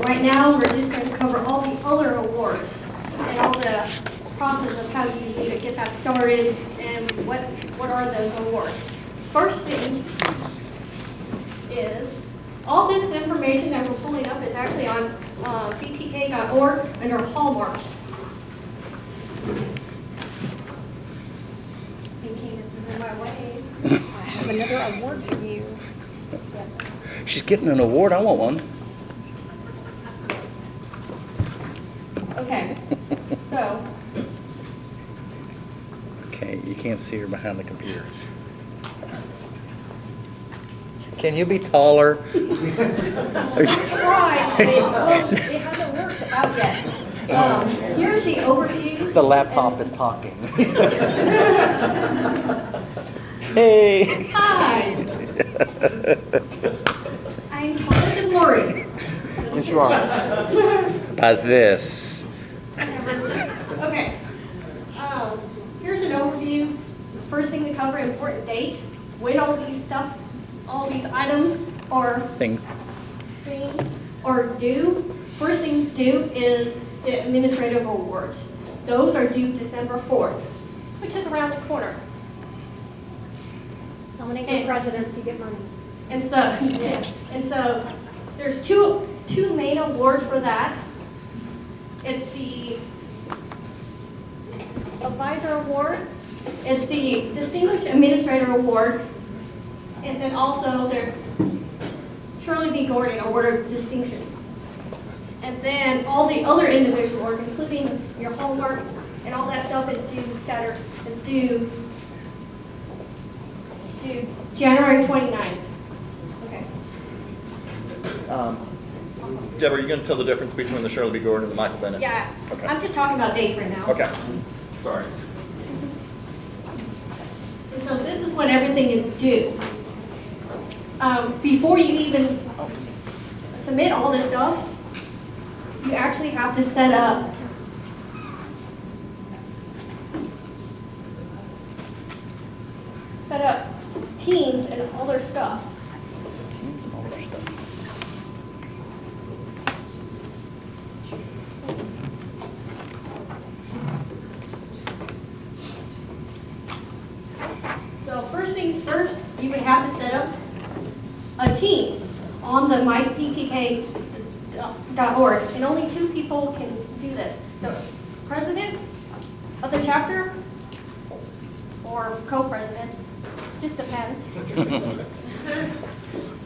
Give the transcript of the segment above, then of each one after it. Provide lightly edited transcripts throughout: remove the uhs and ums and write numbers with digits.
right now, we're just going to cover all the other awards and all the process of how you need to get that started and what are those awards. First thing is, all this information that we're pulling up is actually on btk.org under Hallmark. Thinking this is in my way. I have another award for you. She's getting an award. I want one. Okay, so Okay, you can't see her behind the computer. Can you be taller? try. It hasn't worked out yet. Here's the overview. The laptop is talking. Hey. Hi. I'm taller than Lori. Yes, you are. By this. Okay. Here's an overview. First thing to cover, important dates. When all these items or Things. things are due. First things due is the administrative awards. Those are due December 4th, which is around the corner. Nominating presidents, you get money. And so, yes. And so there's two main awards for that. It's the Advisor Award, it's the Distinguished Administrator Award, and then also the Shirley B. Gordon Award of Distinction. And then all the other individual awards, including your homework and all that stuff, is due January 29th. Okay. Deb, are you going to tell the difference between the Shirley B. Gordon and the Michael Bennett? Yeah, Okay. I'm just talking about dates right now. Okay. Sorry. And so this is when everything is due. Before you even submit all this stuff, you actually have to set up teams and all their stuff. So first things first, you would have to set up a team on the myptk.org, and only 2 people can do this. The president of the chapter or co-presidents, just depends,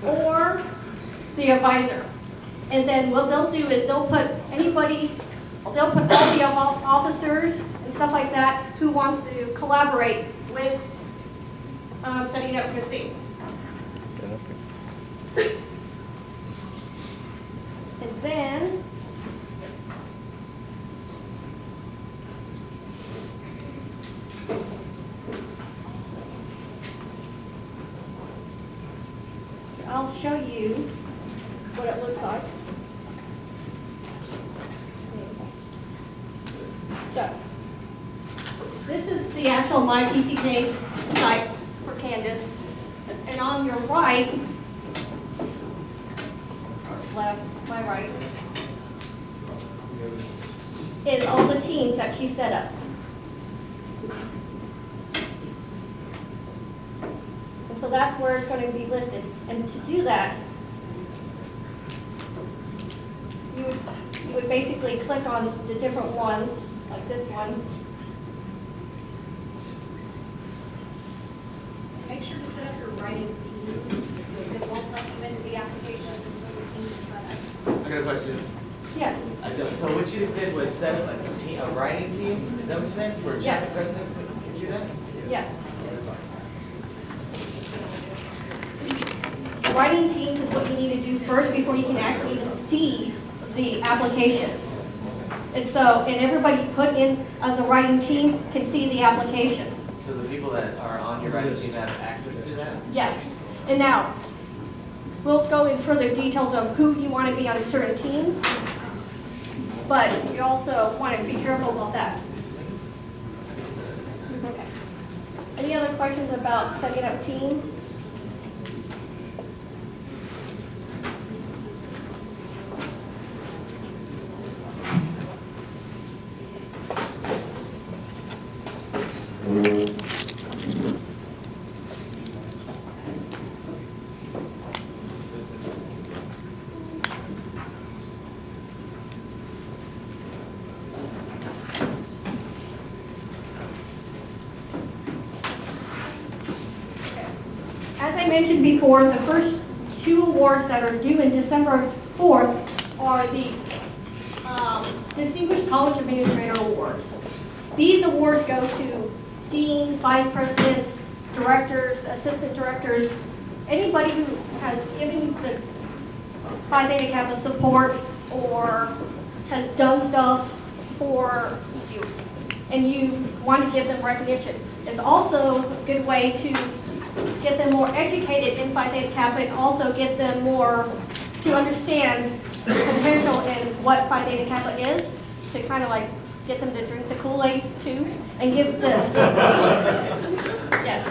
or the advisor. And then what they'll do is they'll put all the officers and stuff like that who wants to collaborate with setting up your thing. And then I'll show you what it looks like. So this is the actual MyPTK site for Candace. And on your right, left, my right, is all the teams that she set up. And so that's where it's going to be listed. And to do that, you would basically click on the different ones, like this one. Make sure to set up your writing teams. It won't let you into the applications until the team is set up. I got a question. Yes. So what you just did was set up a writing team? Is that what you said? For Yeah. chapter presidents that can do that? Yes. Writing teams is what you need to do first before you can actually even see the application. And everybody put in as a writing team can see the application. So the people that are on your writing team have access to that? Yes. And now, we'll go in further details of who you want to be on certain teams, but you also want to be careful about that. Okay. Any other questions about setting up teams? I mentioned before, the first 2 awards that are due in December 4th are the Distinguished College Administrator Awards. These awards go to deans, vice presidents, directors, assistant directors, anybody who has given the Phi Theta Kappa support or has done stuff for you, and you want to give them recognition. It's also a good way to get them more educated in Phi Theta Kappa and also get them more to understand the potential in what Phi Theta Kappa is, to kind of like get them to drink the Kool-Aid too, and give the, yes,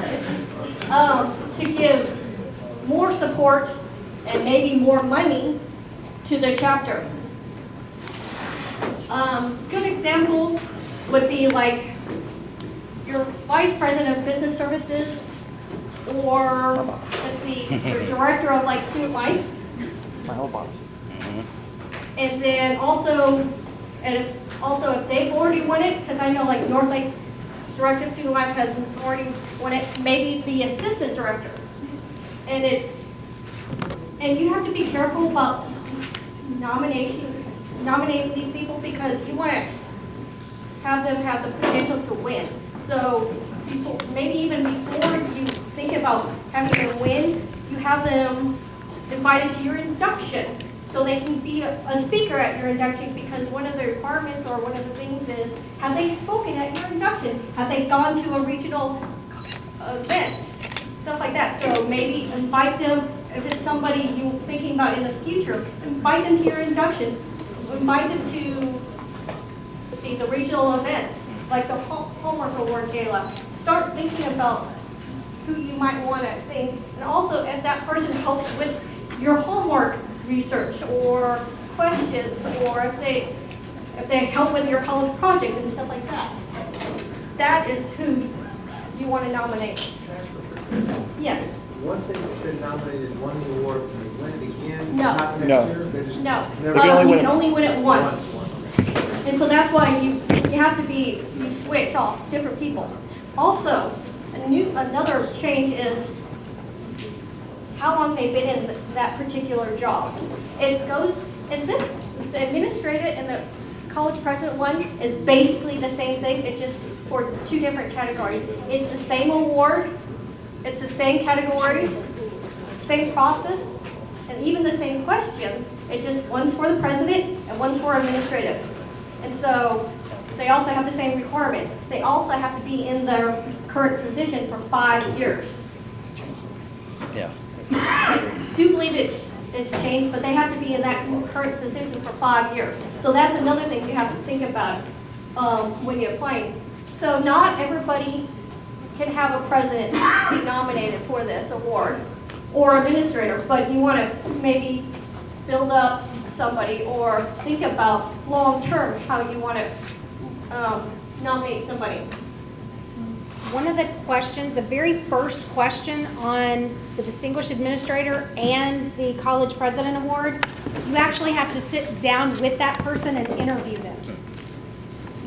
to give more support and maybe more money to the chapter. Good example would be like your vice president of business services, or let's see, your director of like student life. My whole boss. And then also, if they've already won it, because I know like Northlake's director of student life has already won it, maybe the assistant director. And you have to be careful about nominating these people, because you want to have them have the potential to win. So maybe even before you think about having them win, you have them invited to your induction so they can be a speaker at your induction, because one of the requirements or one of the things is, have they spoken at your induction? Have they gone to a regional event? Stuff like that. So maybe invite them, if it's somebody you're thinking about in the future, invite them to your induction. Invite them to, the regional events, like the Homework Award Gala. Start thinking about who you might want to think, and also if that person helps with your homework research or questions, or if they help with your college project and stuff like that. That is who you want to nominate. Yeah. Once they've been nominated, won the award, can they win it again? No. Not next No. year? They just No, never- you can only win it once. And so that's why you have to you switch off different people. Also, another change is how long they've been in that particular job. The administrator and the college president one is basically the same thing, it's just for 2 different categories. It's the same award, it's the same categories, same process, and even the same questions. It's just one's for the president and one's for administrative. And so they also have the same requirements. They also have to be in their current position for 5 years. Yeah. I do believe it's changed, but they have to be in that current position for 5 years. So that's another thing you have to think about when you're applying. So not everybody can have a president be nominated for this award, or administrator, but you want to maybe build up somebody or think about long-term how you want to nominate somebody. One of the questions, the very first question on the Distinguished Administrator and the College President Award, you actually have to sit down with that person and interview them.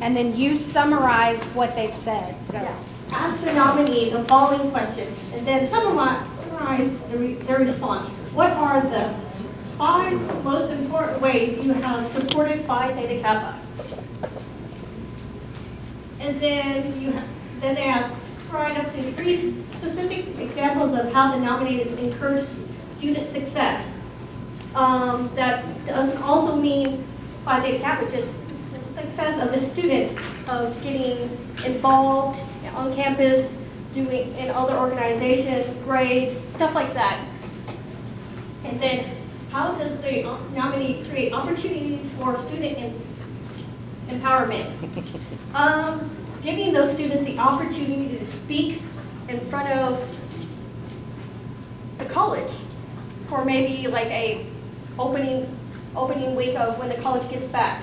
And then you summarize what they've said, so. Yeah. Ask the nominee the following question, and then summarize their response. What are the 5 most important ways you have supported Phi Theta Kappa? And then they ask, provide up to 3 specific examples of how the nominated encouraged student success. That doesn't also mean Phi Theta Kappa, just success of the student of getting involved on campus, doing in other organizations, grades, stuff like that. And then how does the nominee create opportunities for student empowerment? Giving those students the opportunity to speak in front of the college for maybe like a opening week of when the college gets back.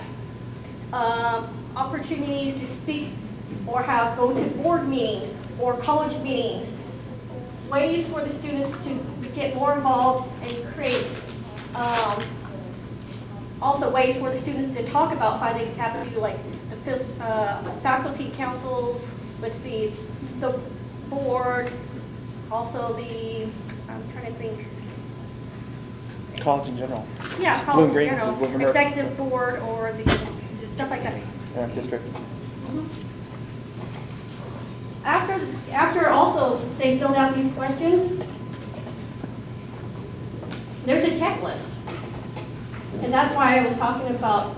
Opportunities to speak or go to board meetings or college meetings. Ways for the students to get more involved and create, also ways for the students to talk about Phi Theta Kappa, like the faculty councils, let's see, the board, also the I'm trying to think. College in general. Yeah, college in Green, general, remember? executive board or the stuff like that. Yeah, district. After also they filled out these questions, there's a checklist. And that's why I was talking about,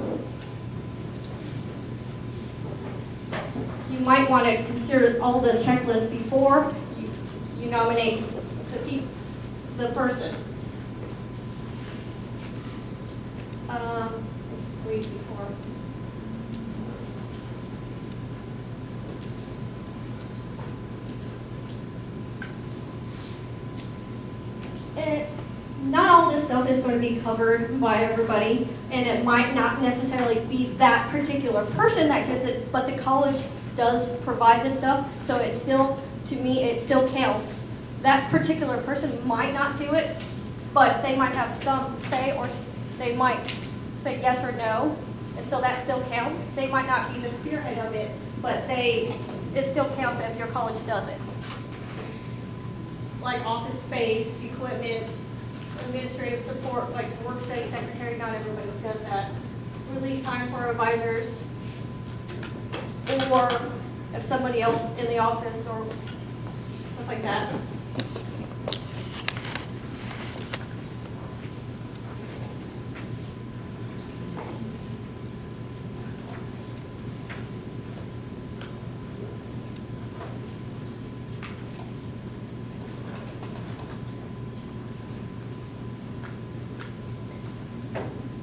you might want to consider all the checklists before you nominate the person. Read before. Not all this stuff is going to be covered by everybody, and it might not necessarily be that particular person that gives it, but the college does provide this stuff, so it still, to me, it still counts. That particular person might not do it, but they might have some say, or they might say yes or no, and so that still counts. They might not be the spearhead of it, but it still counts if your college does it. Like office space, equipment, administrative support, like work study secretary, not everybody does that. Release time for advisors, or if somebody else in the office or stuff like that.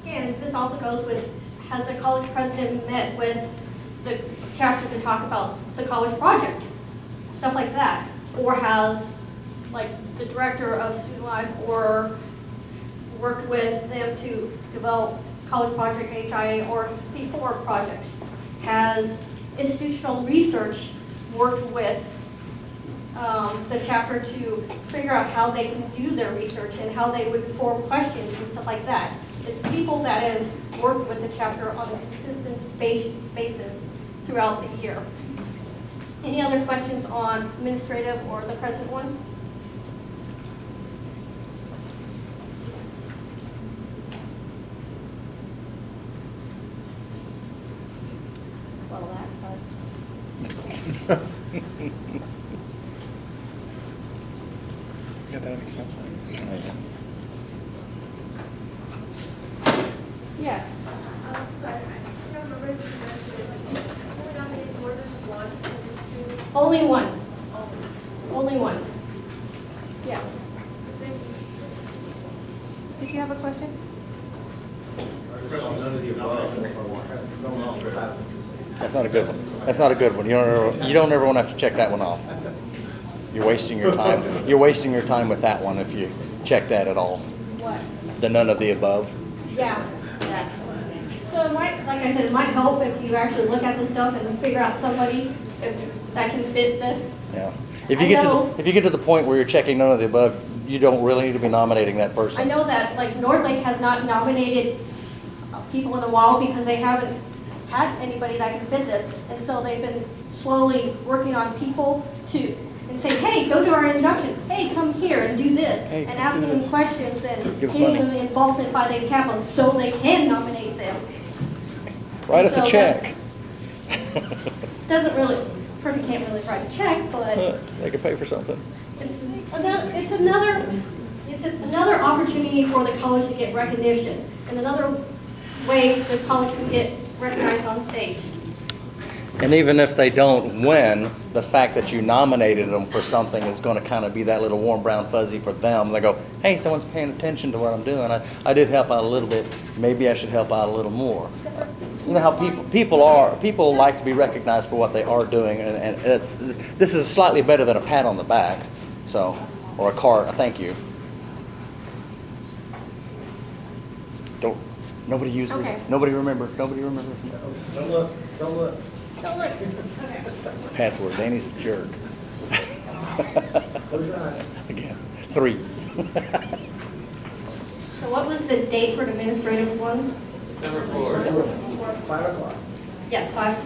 And this also goes with, has the college president met with the chapter to talk about the college project? Stuff like that. Or has, like, the director of student life or worked with them to develop college project HIA or C4 projects? Has institutional research worked with the chapter to figure out how they can do their research and how they would form questions and stuff like that? It's people that have worked with the chapter on a consistent basis throughout the year. Any other questions on administrative or the present one? Well, that sucks. Got that extension? Yeah. Sorry, I can't remember if you mentioned, we nominated more than one for this Only one. two. Only one. Yes. Did you have a question? None of the above. That's not a good one. That's not a good one. You don't ever want to have to check that one off. You're wasting your time. You're wasting your time with that one if you check that at all. What? The none of the above. Yeah. So it might, like I said, it might help if you actually look at the stuff and figure out somebody that can fit this. Yeah. If you get to the point where you're checking none of the above, you don't really need to be nominating that person. I know that, like, Northlake has not nominated people in a while because they haven't had anybody that can fit this. And so they've been slowly working on people and say, hey, go to our induction. Hey, come here and do this. Hey, and do asking them this. questions and Give us getting money. them involved in Phi Theta Kappa so they can nominate them. Write us a So check. Doesn't really, person can't really write a check, but They could pay for something. it's another opportunity for the college to get recognition, and another way the college can get recognized on stage. And even if they don't win, the fact that you nominated them for something is going to kind of be that little warm brown fuzzy for them. They go, hey, someone's paying attention to what I'm doing. I did help out a little bit. Maybe I should help out a little more. You know how people like to be recognized for what they are doing, and this is slightly better than a pat on the back, so, or a thank you. Nobody uses Okay. it. Nobody remember. Don't look, don't look. Don't look. Okay. Password, Danny's a jerk. Close your eyes. Again, 3. So what was the date for the administrative ones? December 4th. 5 o'clock. Yes, 5.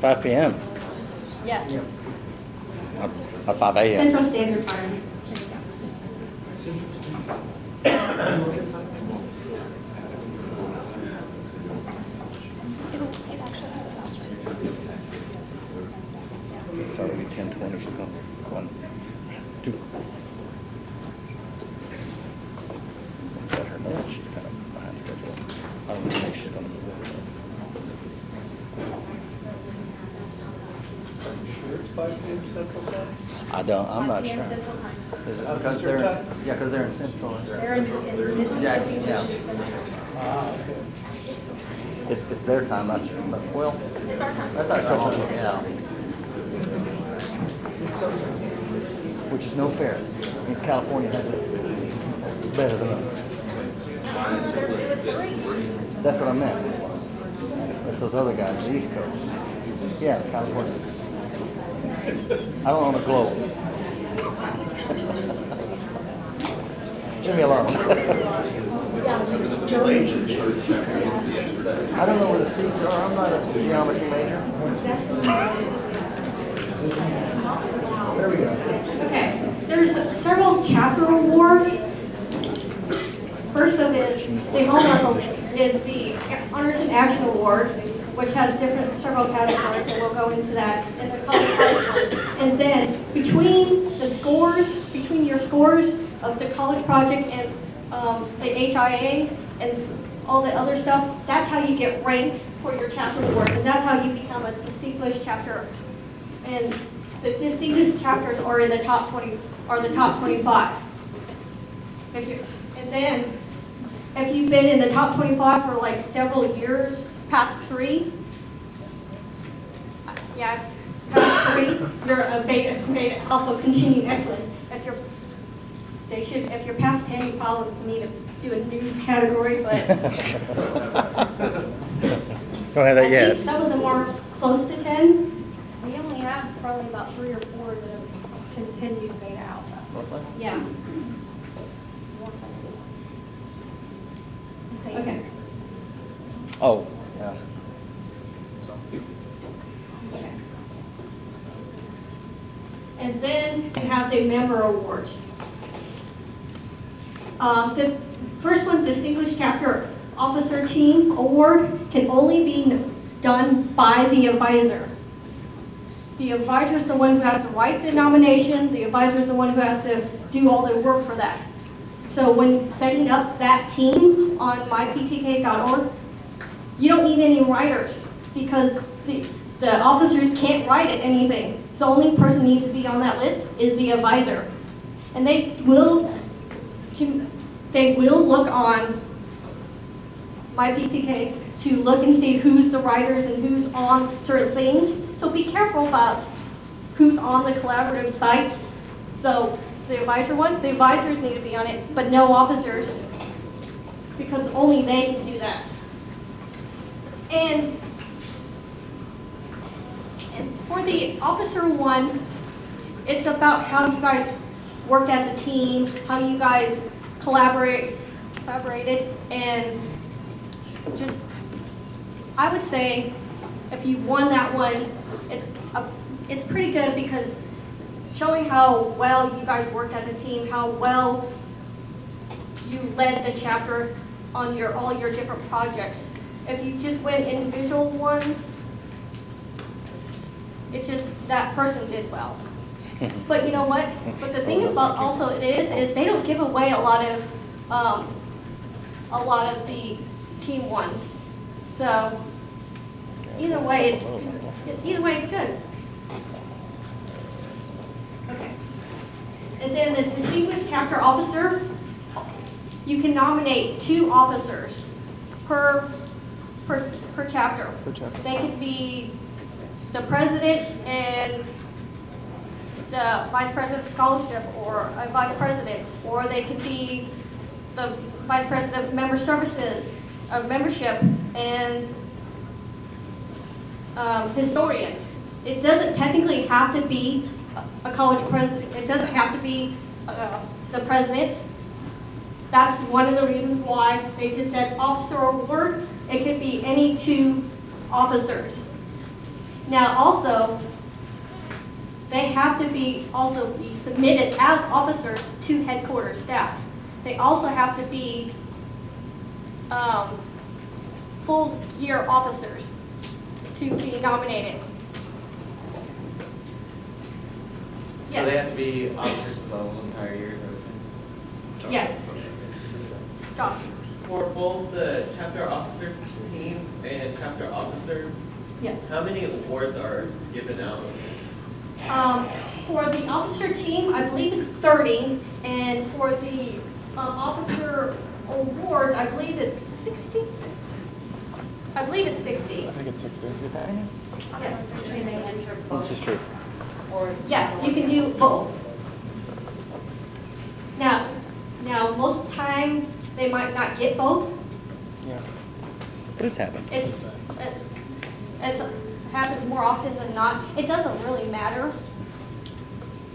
5 p.m. Yes. Yeah. At 5 a.m. Central Standard Time. So it'll be 10:20, she'll come. 1, 2. Let her know she's kind of behind schedule. I don't think she's gonna move it. Sure, it's 5 p.m. Central Time? I'm not 5 p.m. sure. Central Time. Is it because they're, yeah, because they're in Central. They're in Mississippi. Yeah. which is Central. Okay. It's their time, not yours. Well, It's our time. that's our time, yeah. It's sometime. Which is no fair. Because California has it better than us. That's what I meant. That's those other guys, the East Coast. Yeah, California. I don't own a globe. Leave me alone. I don't know where the seats are. I'm not a geometry major. There we go. Okay, there's several chapter awards. First of is the homework is the Honors in Action Award, which has several categories, and we'll go into that in the college project one. And then between your scores of the college project and the HIA and all the other stuff, that's how you get ranked for your chapter award, and that's how you become a distinguished chapter. And the distinguished chapters are in the top 20, or the top 25. And then, if you've been in the top 25 for like several years, past 3, past 3, you're a beta alpha continuing excellence. If you're past 10, you probably need to do a new category, but Don't have that I yet. think some of them are close to 10. We only have probably about 3 or 4 that have continued beta alpha. Yeah. Okay. Oh, yeah. And then you have the member awards. The first one, Distinguished Chapter Officer Team Award, can only be done by the advisor. The advisor is the one who has to write the nomination. The advisor is the one who has to do all the work for that. So when setting up that team on myptk.org, you don't need any writers because the officers can't write anything. So the only person who needs to be on that list is the advisor. And they will look on myptk to look and see who's the writers and who's on certain things. So be careful about who's on the collaborative sites. So the advisors need to be on it, but no officers, because only they can do that. And for the officer one, it's about how you guys worked as a team, how you guys collaborated, and just, I would say, if you won that one, it's pretty good because it's showing how well you guys worked as a team, how well you led the chapter on all your different projects. If you just win individual ones, it's just that person did well. But you know what? But the thing about also it is they don't give away a lot of the team ones. So either way, it's good. Okay. And then the distinguished chapter officer, you can nominate 2 officers per chapter. They could be the president and the vice president of scholarship, or a vice president, or they could be the vice president of member services, of membership, and historian. It doesn't technically have to be a college president. It doesn't have to be the president. That's one of the reasons why they just said officer award. It could be any 2 officers. Now also, they have to also be submitted as officers to headquarters staff. They also have to be full year officers to be nominated. So they have to be officers for the whole entire year, is that what you're saying? Yes. Josh? For both the chapter officer team and chapter officer, Yes. how many awards are given out? For the officer team, I believe it's 30, and for the officer awards, I believe it's 60. I believe it's 60. I think it's 60. Yes. This is true. Yes, you can do both. Now, most of the time, they might not get both. Yeah. It has happened. It happens more often than not. It doesn't really matter.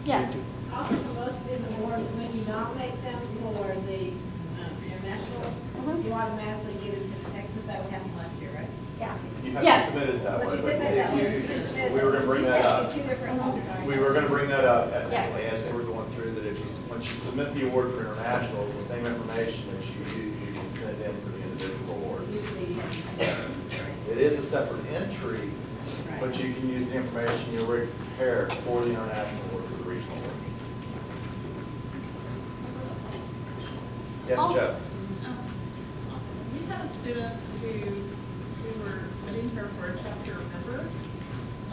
Yes. Also, for most of these awards, when you nominate them for the international, you automatically get into the Texas. That would happen last year, right? Yeah. You have Yes. to submit it that But way. you said that We were gonna bring that up. Two different ones, We were gonna bring that up Yes. as they were going through, that if you, once you submit the award for international, the same information that you use, you can send in for the individual award. Usually you have. It is a separate entry, but you can use the information you already prepared for the international award for the regional award. Yes, Oh. Jeff? We had a student who we were submitting her for a chapter member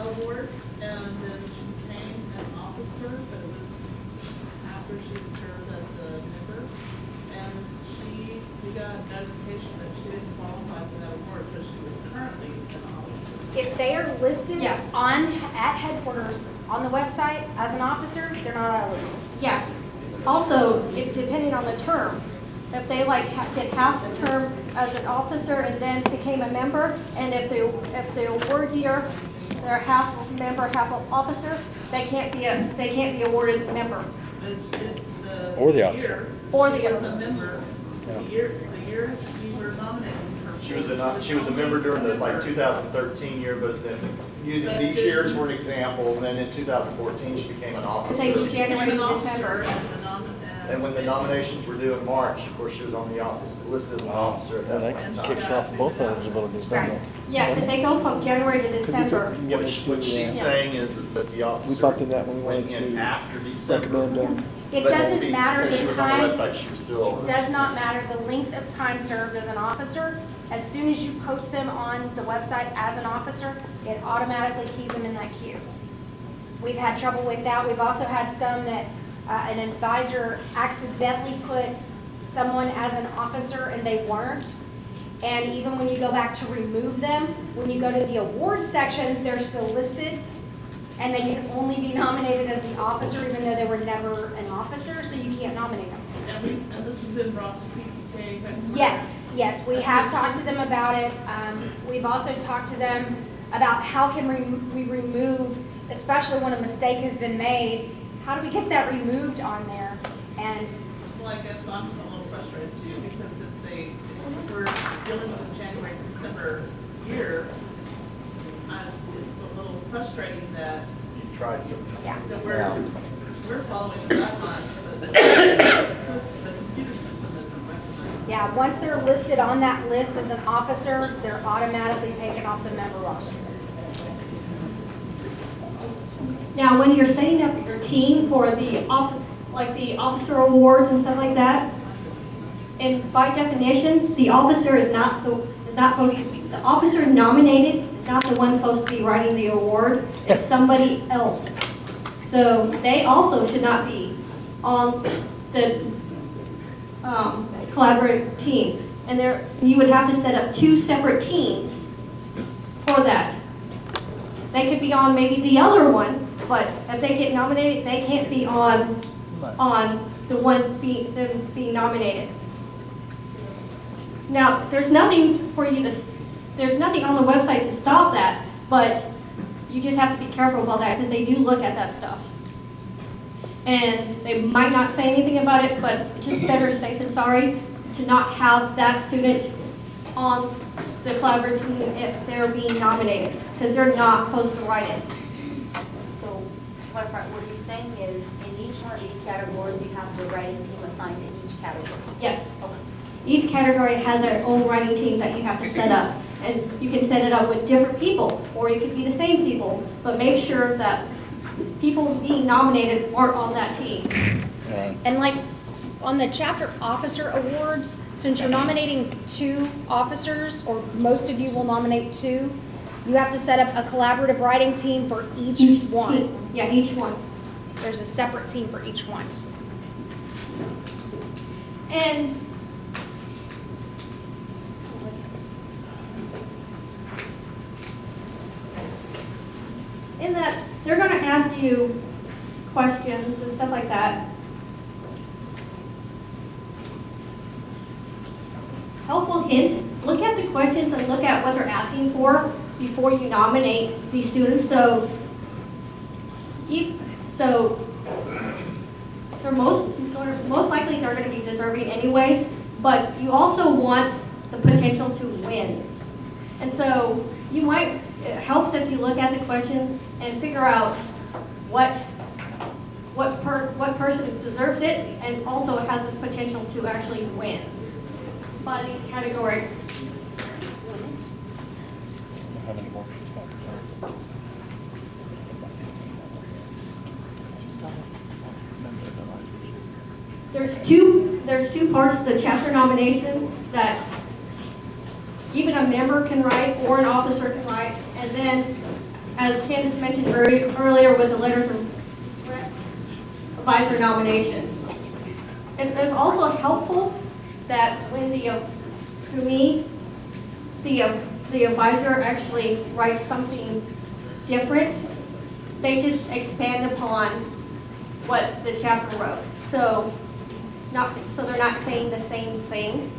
award, and then she became an officer, but it was after she served as a member. And we got notification that she didn't qualify for that award, but she was currently an officer. If they are listed Yeah. at headquarters on the website as an officer, they're not eligible. Yeah. Also, depending on the term, if they did half the term as an officer and then became a member, and if the award year they're half member, half officer, they can't be awarded member. Or the officer. Year Or the she was other. a member, the year you were nominating her. She was a member during the 2013 year, but then using these years for an example, and then in 2014, she became an officer. They do January Became to an officer December. And when the nominations were due in March, of course, she was on the office, listed as an officer at that That point in time. kicks off both eligibilities, doesn't it? Yeah, because they go from January to December. What she's saying is that the officer. We bumped into that when we went wanted in to after December. recommend It But doesn't matter because she the was on time. the website, she was still. It does not matter the length of time served as an officer. As soon as you post them on the website as an officer, it automatically keys them in that queue. We've had trouble with that. We've also had some that an advisor accidentally put someone as an officer and they weren't. And even when you go back to remove them, when you go to the award section, they're still listed. And they can only be nominated as the officer even though they were never an officer, so you can't nominate them. And this has been brought to PPK. Yes, we have talked to them about it. We've also talked to them about how can we remove, especially when a mistake has been made, how do we get that removed on there? And Well, I guess I'm a little frustrated too, because if we're dealing with the January, December year, it's a little frustrating that You tried to. yeah, we're following the guidelines, but the computer system isn't recognizing. yeah, once they're listed on that list as an officer, they're automatically taken off the member roster. Now, when you're setting up your team for the officer awards and stuff like that, and by definition, the officer is not supposed to be, the officer nominated is not the one supposed to be writing the award. It's somebody else. So they also should not be on the collaborative team. And you would have to set up two separate teams for that. They could be on maybe the other one, but if they get nominated, they can't be on the one being nominated. Now, there's nothing on the website to stop that, but you just have to be careful about that because they do look at that stuff. And they might not say anything about it, but it's just better safe than sorry to not have that student on the collaborative team if they're being nominated, because they're not supposed to write it. So clarify, what you're saying is, in each one of these categories, you have the writing team assigned to each category? Yes. Okay. Each category has their own writing team that you have to set up. And you can set it up with different people, or it could be the same people, but make sure that people being nominated aren't on that team. And like on the chapter officer awards, since you're nominating 2 officers, or most of you will nominate 2, you have to set up a collaborative writing team for each one. team. Yeah, each one. There's a separate team for each one. And in that, they're going to ask you questions and stuff like that. Helpful hint, look at the questions and look at what they're asking for before you nominate these students. So they're most likely they're going to be deserving anyways, but you also want the potential to win. And so it helps if you look at the questions and figure out what person deserves it and also has the potential to actually win by these categories. There's two parts to the chapter nomination that even a member can write or an officer can write. And then, as Candace mentioned earlier with the letters of advisor nomination. And it's also helpful that when for me, the advisor actually writes something different, they just expand upon what the chapter wrote. So they're not saying the same thing.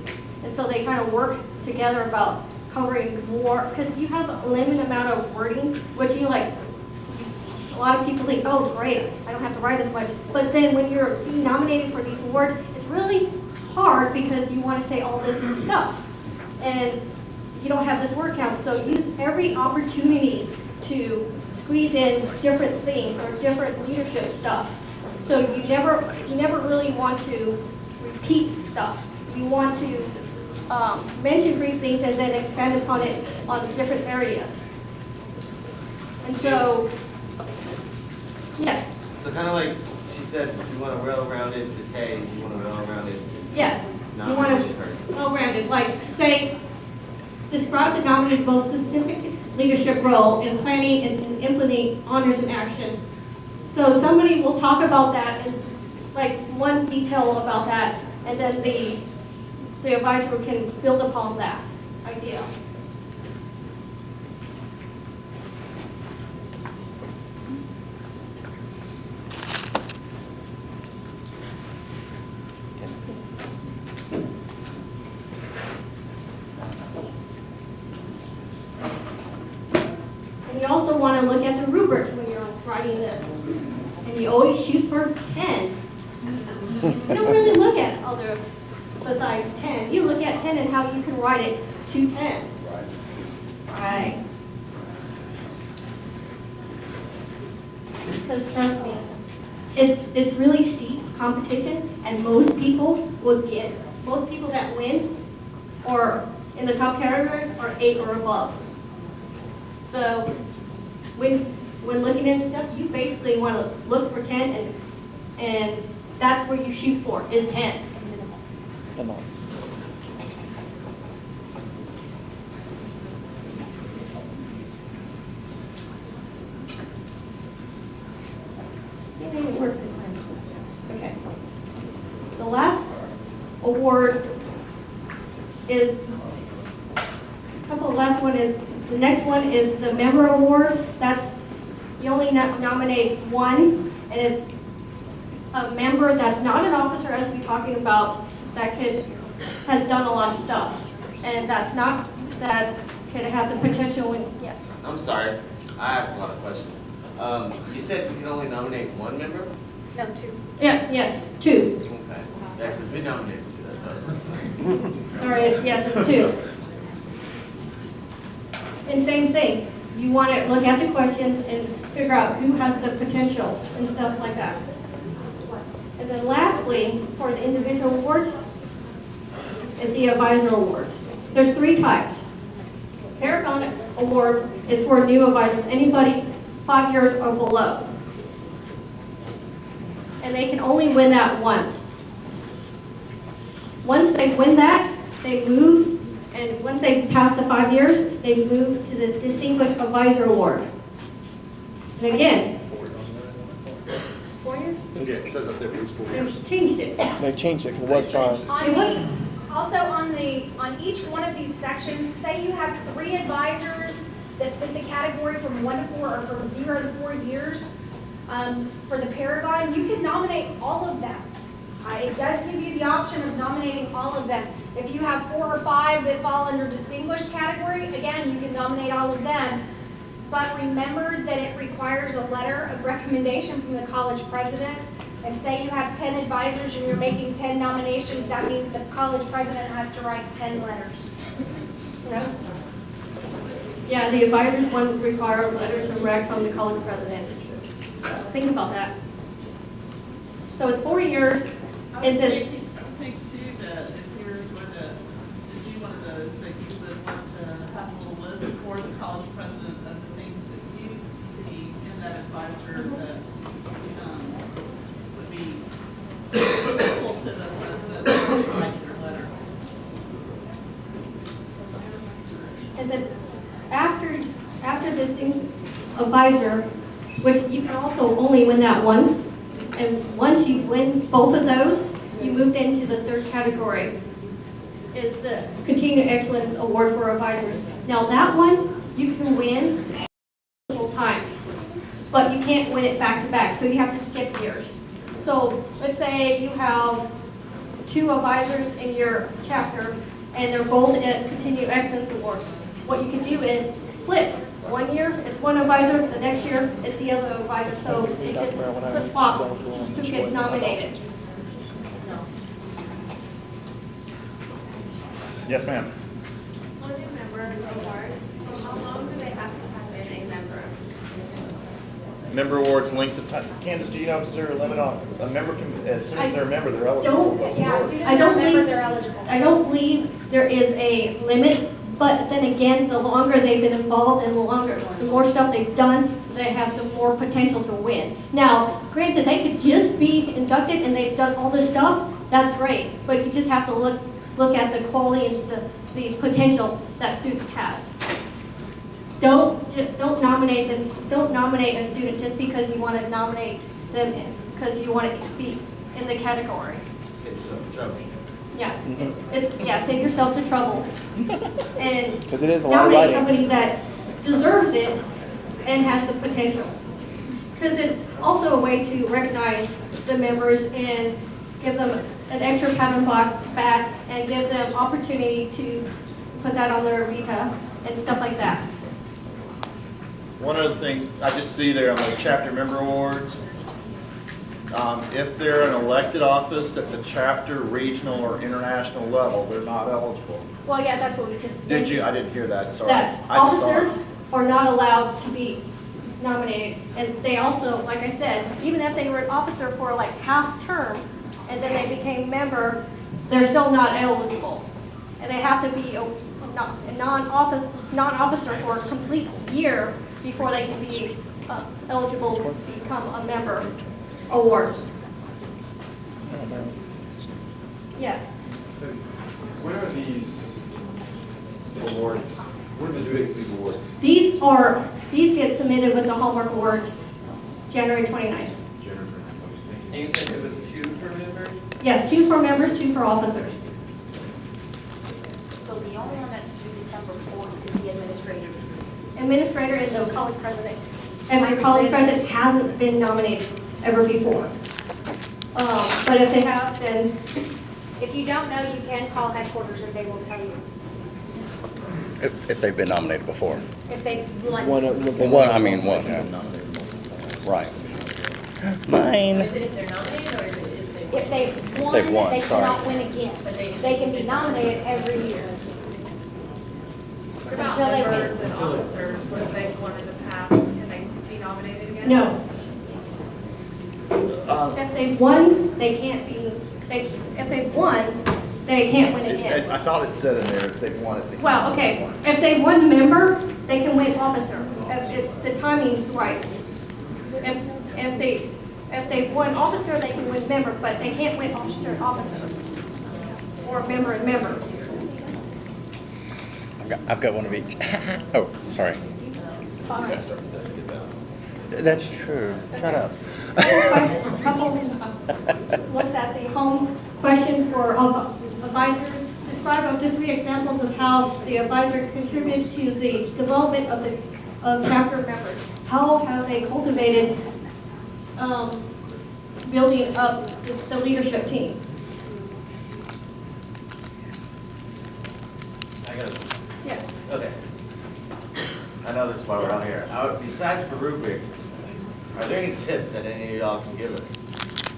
And so they kind of work together about covering more, because you have a limited amount of wording, which a lot of people think, oh great, I don't have to write as much. But then when you're being nominated for these awards, it's really hard because you want to say all this stuff. And you don't have this word count, so use every opportunity to squeeze in different things or different leadership stuff. So you never really want to repeat stuff. You want to mention brief things and then expand upon it on different areas. And so, yes. So kind of like she said, you want a well-rounded TRAA, you want a well-rounded. Yes. You want nomination to person. well-rounded, like say, describe the nominee's most significant leadership role in planning and implementing honors and action. So somebody will talk about that and like one detail about that, and then the advisor can build upon that idea. And you also want to look at the rubrics when you're writing this. And you always shoot for 10. You don't really look at other besides 10. You look at 10 and how you can write it to 10. Right. Because trust me, it's really steep competition, and most people that win or in the top category are 8 or above. So when looking at stuff, you basically want to look for 10, and that's where you shoot for, is 10. Come on. Okay. The last award is, the next one is the member award. That's, you only nominate one, and it's a member that's not an officer, as we're talking about, that has done a lot of stuff, and that could have the potential. Yes. I'm sorry, I have a lot of questions. You said we can only nominate one member? No, 2. Yeah. Yes. 2. Okay. Yeah, because we nominated 2. All right. Yes, it's 2. And same thing. you want to look at the questions and figure out who has the potential and stuff like that. And then lastly, for the individual awards, is the advisor awards. There's 3 types. Paragon Award is for new advisors, anybody 5 years or below. And they can only win that once. Once they win that, they move, and once they pass the 5 years, they move to the Distinguished Advisor Award. And again, 4 years? Yeah, it says up there, please, 4 They years. changed it. They changed it, 'cause it was 5. It wasn't. Also on each one of these sections, say you have 3 advisors that fit the category from 1 to 4 or from 0 to 4 years. For the Paragon, you can nominate all of them. It does give you the option of nominating all of them. If you have 4 or 5 that fall under distinguished category, again, you can nominate all of them. But remember that it requires a letter of recommendation from the college president. And say you have 10 advisors and you're making 10 nominations, that means the college president has to write 10 letters. No? Yeah, the advisors one require letters of rec from the college president. Think about that. So it's 4 years, I and would this, think too that if you're going to do one of those, that you would want to have a little list for the college president of the things that you see in that advisor that would be helpful to the president to write your letter. and then after the thing, advisor, which you can also only win that once, and once you win both of those, you moved into the 3rd category, is the Continued Excellence Award for Advisors. Now that one, you can win multiple times, but you can't win it back to back, so you have to skip years. So let's say you have 2 advisors in your chapter, and they're both at Continued Excellence Award. What you can do is flip. 1 year, it's one advisor, the next year, it's the other advisor, so it just flip-flops who gets nominated. Yes, ma'am. For the member award, how long do they have to have been a member? Member awards length of time. Candace, do you know, is there a limit on, a member can, as soon as they're a member, they're eligible? Don't- Yeah, as soon as I don't they're a member, believe- they're eligible. I don't believe there is a limit, but then again, the longer they've been involved and the more stuff they've done, they have the more potential to win. Now, granted, they could just be inducted and they've done all this stuff, that's great, but you just have to look at the quality and the potential that student has. Don't nominate them. Don't nominate a student just because you want to nominate them because you want to be in the category. It's trouble. Yeah, save yourself the trouble. And 'Cause it is a lot of nominate writing. somebody that deserves it and has the potential. Because it's also a way to recognize the members and give them an extra pat on the back and give them opportunity to put that on their RETA and stuff like that. One of the things I just see there on the chapter member awards, if they're an elected office at the chapter, regional, or international level, they're not eligible. Well, yeah, that's what we just Did you? I didn't hear that, sorry. That I just saw it. officers are not allowed to be nominated. And they also, like I said, even if they were an officer for like half term and then they became member, they're still not eligible. And they have to be a non-officer for a complete year before they can be eligible to become a member award. Yes. When are these awards, when are the due date for these awards? These get submitted with the Hallmark Awards January 29th. And you said it was 2 per members? Yes, 2 for members, 2 for officers. So the only one that's due December 4th is the administrator. Administrator and the college president. Every college president hasn't been nominated ever before. But if they have, then If you don't know, you can call headquarters and they will tell you. If they've been nominated before. If they, like, Well, one, yeah. Right. Mine. Is it if they're nominated or is it if they if they won, They've won, they sorry. cannot win again. They can be nominated every year. What about Until they get- members and officers, what if they wanted to pass, can they be nominated again? No. If they've won, they can't be, if they've won, they can't win again. I thought it said in there if they want it. Well, okay, if they won member, they can win officer. It's, the timing's right. If they've won officer, they can win member, but they can't win officer and officer. Or member and member. I've got one of each. Oh, sorry. That's true. Shut up. Couple looks at the home questions for advisors. Describe up to 3 examples of how the advisor contributes to the development of chapter members. How have they cultivated building up the leadership team? I got it. Yes. Okay. I know this is why we're all here. Besides the rubric, are there any tips that any of y'all can give us?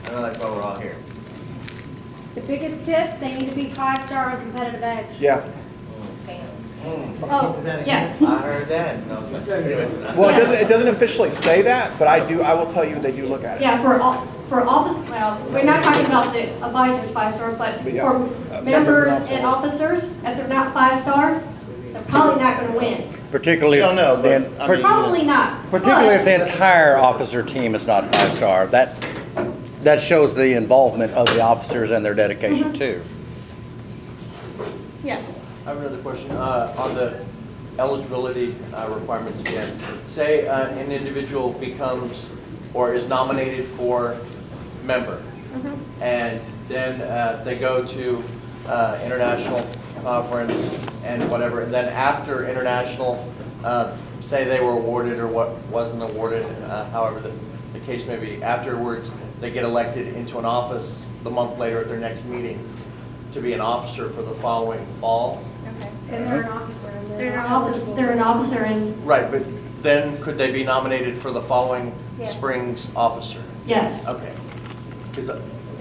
I know that's why we're all here. The biggest tip, they need to be 5-star on competitive edge. Yeah. Oh, yes. I heard that. and I was like, anyway, Well, it doesn't officially say that, but I will tell you they do look at it. Yeah, for office, well, we're not talking about the advisors 5-star, but But yeah, for members members and and officers, if they're not 5-star, they're probably not going to win. Particularly, I don't know, but, I mean- Probably not. particularly if but- the entire officer team is not 5-star. That shows the involvement of the officers and their dedication too. Yes. I have another question on the eligibility requirements again. Say an individual becomes or is nominated for member, and then they go to international conference and whatever, and then after international, say they were awarded or what wasn't awarded, however the case may be, afterwards they get elected into an office the month later at their next meeting to be an officer for the following fall. Okay. Then they're an officer. And They're an officer and, Right, but then could they be nominated for the following Yes. spring's officer? yes. Okay. Because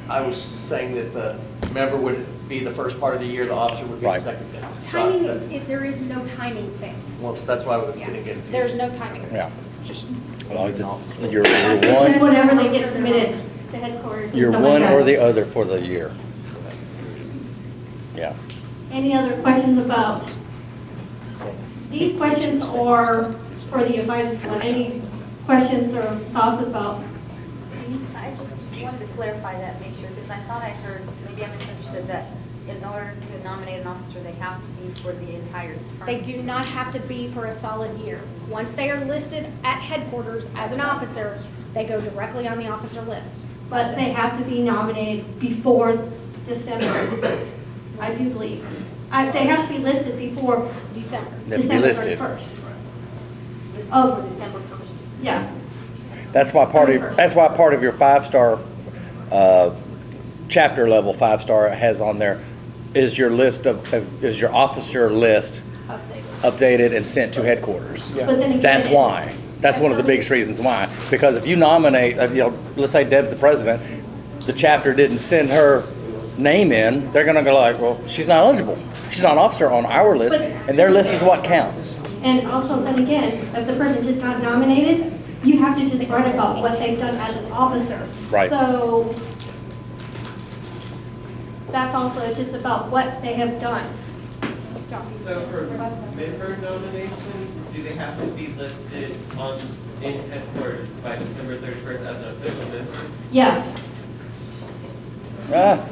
I was saying that the member would be the first part of the year, the officer would be the Right. second day. So Timing, there is no timing thing. Well, that's why I was Yeah. getting confused. There's no timing. Yeah. Just as long as it's you're It's one, whenever they get submitted to headquarters and you're stuff like one that. or the other for the year. Yeah. Any other questions about these questions or for the advisors one? Any questions or thoughts about? I just wanted to clarify that, make sure, because I thought I heard, maybe I misunderstood that in order to nominate an officer, they have to be for the entire term. They do not have to be for a solid year. Once they are listed at headquarters as an officer, they go directly on the officer list. But they have to be nominated before December, I do believe. They have to be listed before December. They have to be December listed. 31st. This is Oh. for December 1st. Yeah, That's why part of your 5-star, chapter level 5-star has on there is your list is your officer list updated and sent to headquarters. but then again. That's it's- why. That's one of the biggest reasons why. Because if you nominate, let's say Deb's the president, the chapter didn't send her name in, they're gonna go like, well, she's not eligible. She's not an officer on our list, and their list is what counts. And also, then again, if the person just got nominated, you have to just write about what they've done as an officer. Right. So that's also just about what they have done. So for member nominations, do they have to be listed in headquarters by December 31st as an official member? Yes. Ah,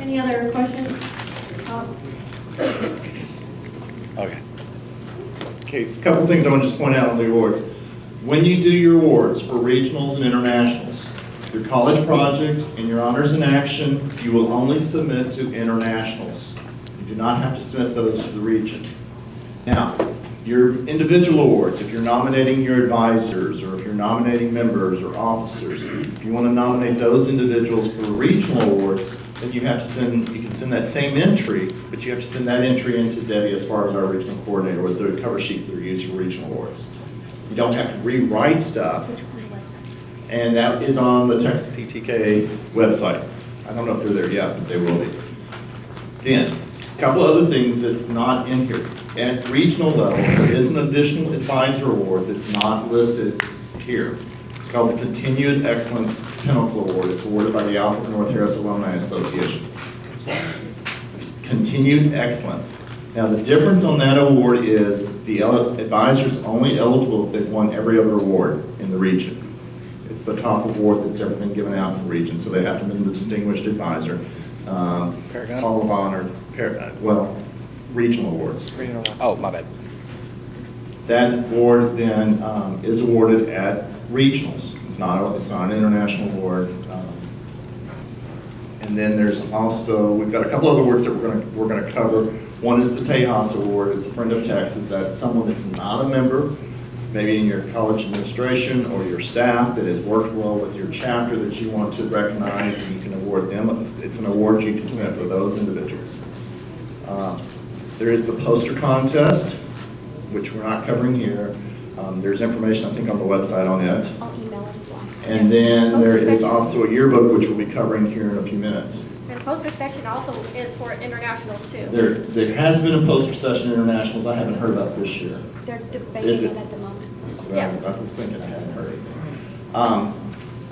Any other questions? Thoughts? okay. Okay, so a couple things I want to just point out on the awards. When you do your awards for regionals and internationals, your college project and your honors in action, you will only submit to internationals. You do not have to submit those to the region. Now, your individual awards, if you're nominating your advisors, or if you're nominating members or officers, if you want to nominate those individuals for regional awards, then you have to send, you can send that same entry, but you have to send that entry into Debbie as far as our regional coordinator with the cover sheets that are used for regional awards. You don't have to rewrite stuff, and that is on the Texas PTK website. I don't know if they're there yet, but they will be. Then, A couple other things that's not in here. At regional level, there is an additional advisor award that's not listed here. It's called the Continued Excellence Pinnacle Award. It's awarded by the Alfred North Harris Alumni Association. It's continued excellence. Now, the difference on that award is the advisor's only eligible if they've won every other award in the region. It's the top award that's ever been given out in the region, so they have to be the distinguished advisor. Paragon? Hall of Honor, regional awards. Oh, my bad. That award then is awarded at regionals. It's not an international award. And then there's also, we've got a couple other awards that we're gonna cover. One is the Tejas Award. It's a Friend of Texas. That's someone that's not a member, maybe in your college administration or your staff that has worked well with your chapter that you want to recognize, and you can award them. It's an award you can submit for those individuals. There is the poster contest, which we're not covering here. There's information, I think, on the website on it. I'll email it as well. And then there is also a yearbook, which we'll be covering here in a few minutes. And poster session also is for internationals too. There has been a poster session internationals. I haven't heard about this year. They're Is debating it? it at the moment. Yes. I was thinking I hadn't heard anything.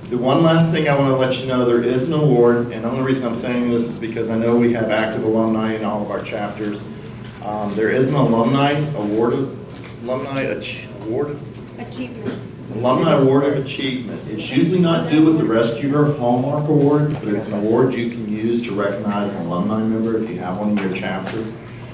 The one last thing I want to let you know, there is an award, and the only reason I'm saying this is because I know we have active alumni in all of our chapters. There is an alumni award, Achievement. Alumni Award of Achievement. It's usually not due with the rest of your Hallmark awards, but it's an award you can use to recognize an alumni member if you have one in your chapter.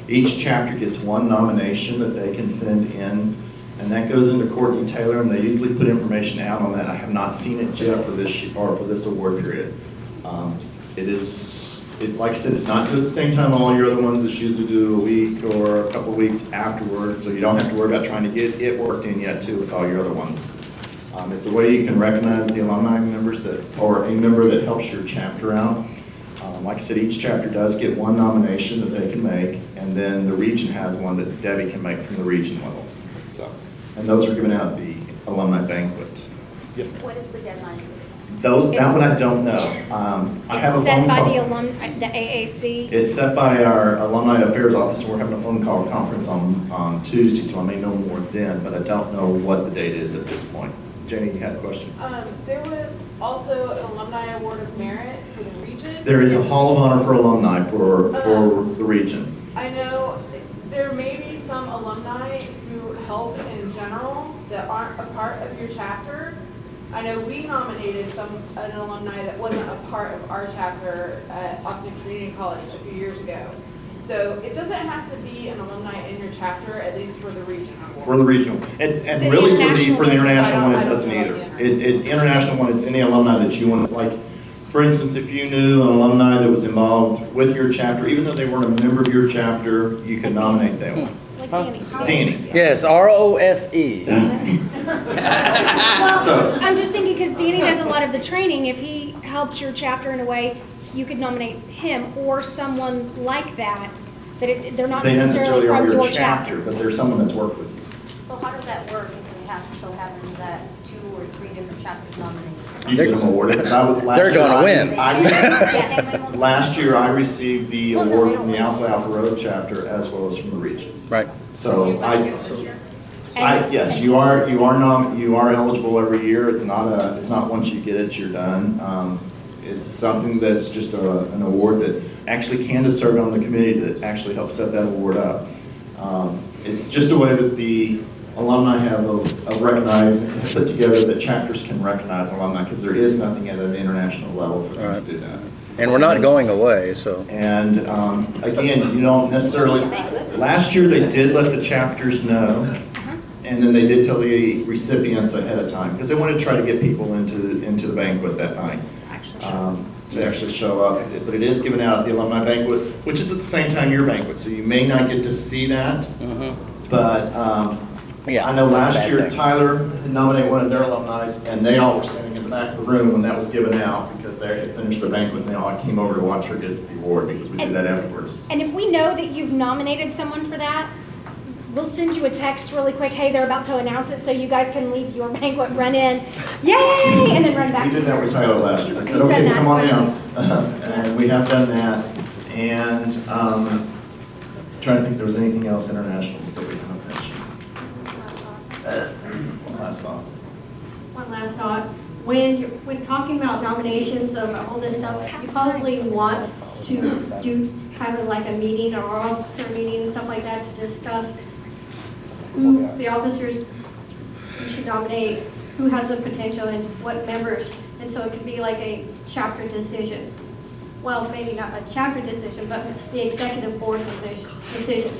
Each chapter gets one nomination that they can send in, and that goes into Courtney Taylor, and they usually put information out on that. I have not seen it yet for this award period. Like I said, it's not due at the same time all your other ones. It's usually due a week or a couple of weeks afterwards, so you don't have to worry about trying to get it worked in yet too with all your other ones. It's a way you can recognize the alumni members or a member that helps your chapter out. Like I said, each chapter does get one nomination that they can make, and then the region has one that Debbie can make from the region level. So, and those are given out at the alumni banquet. Yes, ma'am. What is the deadline for this? That one I don't know. I have a It's set phone by call. the AAC. It's set by our Alumni Affairs Office, and we're having a phone call conference on Tuesday, so I may know more then, but I don't know what the date is at this point. Jenny, you had a question? There was also an alumni award of merit for the region. There is a Hall of Honor for alumni for the region. I know there may be some alumni who help in general that aren't a part of your chapter. I know we nominated an alumni that wasn't a part of our chapter at Austin Community College a few years ago. So it doesn't have to be an alumni in your chapter, at least for the region award. For the regional, and really for the international one, it doesn't either. International one, it's any alumni that you want, like, for instance, if you knew an alumni that was involved with your chapter, even though they weren't a member of your chapter, you can nominate them. Like Danny. Danny. Yes, ROSE. Well, So- I'm just thinking because Danny does a lot of the training. If he helps your chapter in a way, you could nominate him or someone like that. They're not They necessarily necessarily are from your your chapter, chapter. but there's someone that's worked with you. So how does that work if it so happens that 2 or 3 different chapters nominate? You get them awarded. They're gonna win. Last year, I received the award from the Alpha Alpha Road chapter as well as from the region. Right. So yes, you are eligible every year. It's not once you get it, you're done. It's something that's just an award that actually Candace served on the committee that actually helped set that award up. It's just a way that the alumni have of recognized and put together that chapters can recognize alumni, because there is nothing at an international level for them to do that. And we're not going away, so. And again, you don't necessarily, last year they did let the chapters know, and then they did tell the recipients ahead of time, because they wanted to try to get people into the banquet that night. To actually show up. But it is given out at the alumni banquet, which is at the same time your banquet, so you may not get to see that. But Yeah, I know last bad year thing. Tyler had nominated one of their alumni, and they all were standing in the back of the room when that was given out, because they had finished the banquet, and they all came over to watch her get the award, because we did that afterwards. And if we know that you've nominated someone for that, we'll send you a text really quick, hey, they're about to announce it, so you guys can leave your banquet, run in, yay, and then run back. We did that with Tyler last year. I said, You've done okay, that. come on down. And we have done that. And trying to think if there was anything else international that we haven't mentioned. One last thought. One last thought. When talking about nominations of all this stuff, you probably want to do kind of like a meeting or officer meeting and stuff like that to discuss who the officers you should nominate, who has the potential and what members. And so it could be like a chapter decision. Well, maybe not a chapter decision, but the executive board decision.